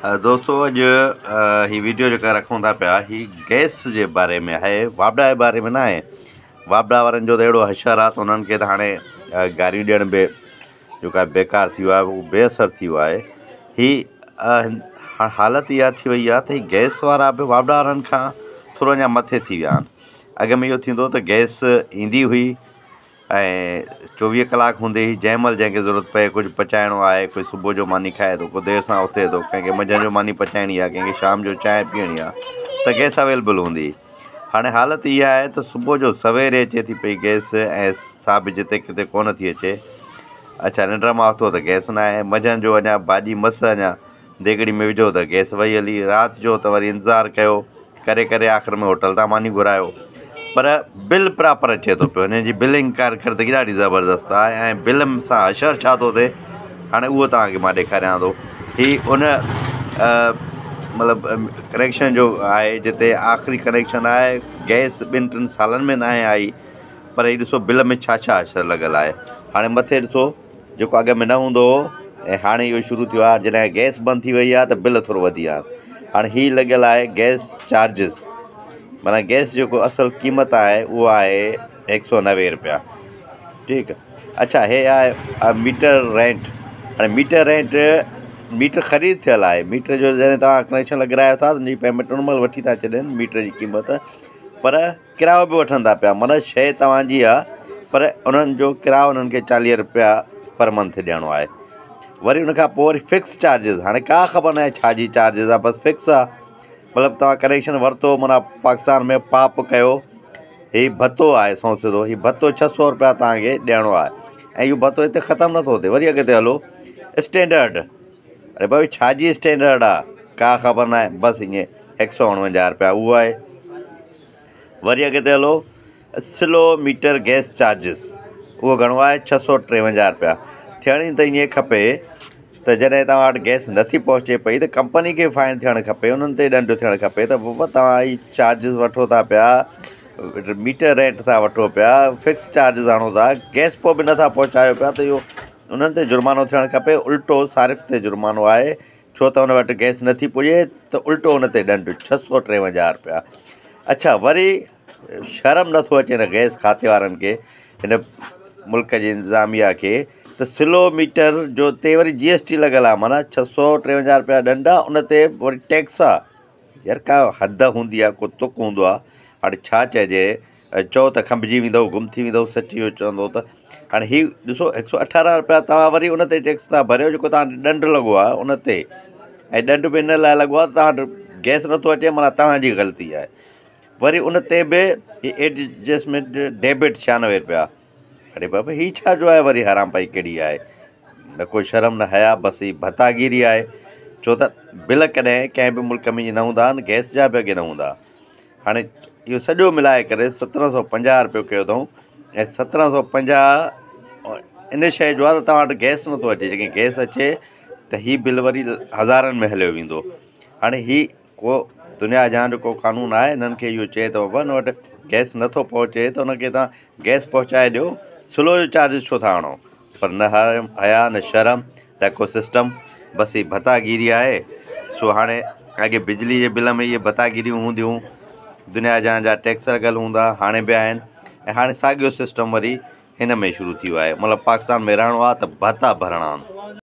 दोस्तों अॼु ही वीडियो जेका रखूं था पिया ही गैस जे बारे में आहे, वापडा जे बारे में न आहे। वापडा वारनि जो त अहिड़ो हशर आहे त उन्हनि खे त हाणे गारियूं ॾियण बि जेको आहे बेकार थी वियो आहे, उहो बेअसर थी वियो आहे। हालति इहा थी वई आहे त ही गैस वारा बि वापडा वारनि खां थोरो अञा मथे थी विया आहिनि। अॻ में इहो थींदो त गैस ईंदी हुई ऐं 24 कलाक हूंदे ई जंहिं महिल जंहिंखे ज़रूरत पए, कुझु पचाइणो आहे, कोई सुबुह जो मानी खाए थो, कोई देरि सां उथे थो, कंहिंखे मंझंदि जो मानी पचाइणी आहे, कंहिंखे शाम जो चांहि पीअणी आहे, त गैस अवेलेबल हूंदी। हाणे हालति इहा आहे त सुबुह जो सवेरे अचे थी पई गैस ऐं साबित जिते किथे कोन थी अचे। अच्छा, निंड मां उथो त गैस न आहे, मंझंदि जो अञा भाॼी मस अञा देगड़ी में विझो त गैस वई हली, राति जो त वरी इंतज़ारु कयो, करे करे आख़िर में होटल तां मानी घुरायो, पर बिल प्रॉपर अचे थो पियो। हिन जी बिलिंग कारकर्दगी ॾाढी ज़बरदस्त आहे ऐं बिल सां असरु छा थो थिए हाणे उहो तव्हांखे मां ॾेखारियां थो। ही उन मतिलबु कनेक्शन जो आहे जिते आख़िरी कनेक्शन आहे, गैस 2-3 सालनि में न आहे आई, पर ही ॾिसो बिल में छा छा असरु लॻल आहे। हाणे मथे ॾिसो जेको अॻ में न हूंदो हो ऐं हाणे इहो शुरू थियो आहे, जॾहिं गैस बंदि थी वई आहे त बिल थोरो वधी आहे। हाणे ही लॻियल आहे गैस चार्जिस, माना गैस जेको असुलु क़ीमत आहे उहो आहे 190 रुपया। ठीकु आहे। अच्छा, हे आहे मीटर रेंट। हाणे मीटर रेंट, मीटर ख़रीद थियल आहे, मीटर जो जॾहिं तव्हां कनेक्शन लॻारायो था त उनजी पेमेंट उन महिल वठी था छॾनि मीटर जी क़ीमत, पर किरायो बि वठनि था पिया, माना शइ तव्हांजी आहे पर उन्हनि जो किरायो उन्हनि खे 40 रुपया पर मंथ ॾियणो आहे। वरी उनखां पोइ वरी फिक्स चार्जिस, हाणे का ख़बर न आहे छा जी चार्जिस आहे, बसि फिक्स आहे। मतिलबु तव्हां कनेक्शन वरितो, माना पाकिस्तान में पाप कयो, हीउ भतो आहे सौ सिधो, हीउ भतो 600 रुपया तव्हांखे ॾियणो आहे ऐं इहो भतो हिते ख़तमु नथो थिए। वरी अॻिते हलो स्टैंडर्ड, अरे भाई छा जी स्टैंडर्ड आहे का ख़बर न आहे, बसि ईअं 149 रुपया उहो आहे। वरी अॻिते हलो स्लो मीटर गैस चार्जिस, उहो घणो आहे 653 रुपया। थियणी त ईअं खपे त जॾहिं तव्हां वटि गैस नथी पहुचे पई त कंपनी खे फाइन थियणु खपे, उन्हनि ते ॾंड थियणु खपे त बाबा तव्हां ही चार्जिस वठो था पिया, मीटर रेंट था वठो पिया, फिक्स चार्जिस आणो था, गैस पोइ बि नथा पहुचायो पिया, त इहो उन्हनि ते जुर्मानो थियणु खपे। उल्टो सारिफ़ ते जुर्मानो आहे, छो त हुन वटि गैस नथी पुॼे त उल्टो हुन ते ॾंड 653 रुपया। अच्छा, वरी शर्म नथो अचे हिन गैस खाते वारनि खे, हिन मुल्क जी इंतिज़ामिया खे, त स्लो मीटर जो ते वरी GST लॻल आहे, माना 653 रुपया ॾंड आहे, उन ते वरी टैक्स आहे। यार का हद हूंदी आहे, को तुक हूंदो आहे। हाणे छा चइजे, चओ त खंभिजी वेंदव, गुम थी वेंदव, सची इहो चवंदो त। हाणे हीउ ॾिसो 118 रुपया तव्हां वरी उन ते टैक्स था भरियो जेको तव्हां ॾंड लॻो आहे उन ते, ऐं ॾंड बि इन लाइ लॻो आहे त तव्हां वटि गैस नथो अचे, माना तव्हांजी ग़लती आहे। वरी उन ते बि एडजस्टमेंट डेबिट 96 रुपया। अरे बाबा हीअ छा जो आहे, वरी हराम पाई कहिड़ी आहे, न को शर्म न हया, बसि हीअ भतागिरी आहे। छो त बिल कॾहिं कंहिं बि मुल्क में न हूंदा आहिनि, गैस जा बि अॻे न हूंदा। हाणे इहो सॼो मिलाए करे 1750 रुपयो कयो अथऊं, ऐं 1750 इन शइ जो आहे त तव्हां वटि गैस नथो अचे। जेके गैस अचे त हीअ बिल वरी हज़ारनि में हलियो वेंदो। हाणे हीअ को दुनिया जहान जो को क़ानून आहे, हिननि खे इहो चए थो बाबा हिन वटि गैस नथो पहुचे त हुनखे तव्हां गैस पहुचाए ॾियो, स्लो जो चार्जिस छो था आणो, पर न हया न शर्म टैको सिस्टम, बसि ही भतागिरी आहे। सो हाणे अॻे बिजली जे बिल में इहे भतागिरियूं हूंदियूं, दुनिया जहान जा टैक्स लॻल हूंदा, हाणे बि आहिनि, ऐं हाणे साॻियो सिस्टम वरी हिन में शुरू थी वियो आहे। मतिलबु पाकिस्तान में रहणो आहे त भता भरणा आहिनि।